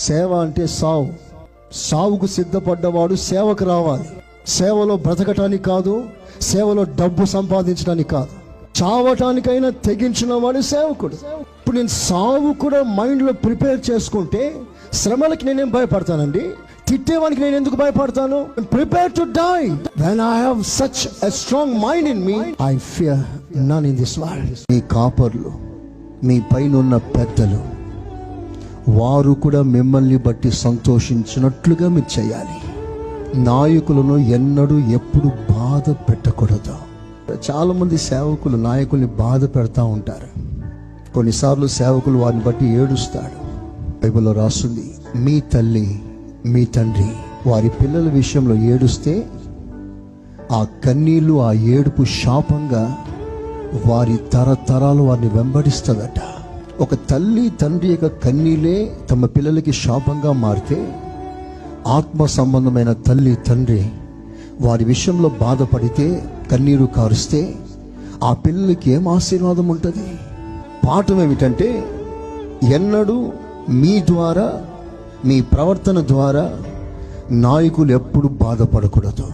సేవ అంటే సావుకు సిద్ధపడ్డవాడు సేవకు రావాలి. సేవలో బ్రతకటానికి కాదు, సేవలో డబ్బు సంపాదించడానికి కాదు, చావటానికైనా తెగించిన వాడు సేవకుడు. ఇప్పుడు నేను సావు కూడా మైండ్లో ప్రిపేర్ చేసుకుంటే శ్రమలకి నేనేం భయపడతానండి? తిట్టేవానికి నేను ఎందుకు భయపడతాను? Prepare to die. When I have such a strong mind in me, I fear none in this world. మీ కాపర్లు, మీ పైనున్న పెద్దలు, వారు కూడా మిమ్మల్ని బట్టి సంతోషించినట్లుగా మీరు చేయాలి. నాయకులను ఎన్నడూ ఎప్పుడు బాధ పెట్టకూడదు. చాలా మంది సేవకులు నాయకుల్ని బాధ పెడతా ఉంటారు. కొన్నిసార్లు సేవకులు వారిని బట్టి ఏడుస్తాడు. బైబిల్లో రాస్తుంది, మీ తల్లి మీ తండ్రి వారి పిల్లల విషయంలో ఏడుస్తే ఆ కన్నీళ్లు, ఆ ఏడుపు శాపంగా వారి తరతరాలు వారిని వెంబడిస్తుందట. ఒక తల్లి తండ్రి యొక్క కన్నీలే తమ పిల్లలకి శాపంగా మారితే, ఆత్మ సంబంధమైన తల్లి తండ్రి వారి విషయంలో బాధపడితే, కన్నీరు కారుస్తే ఆ పిల్లలకి ఏం ఆశీర్వాదం ఉంటుంది? పాఠం ఏమిటంటే, ఎన్నడూ మీ ద్వారా, మీ ప్రవర్తన ద్వారా నాయకులు ఎప్పుడు బాధపడకూడదు.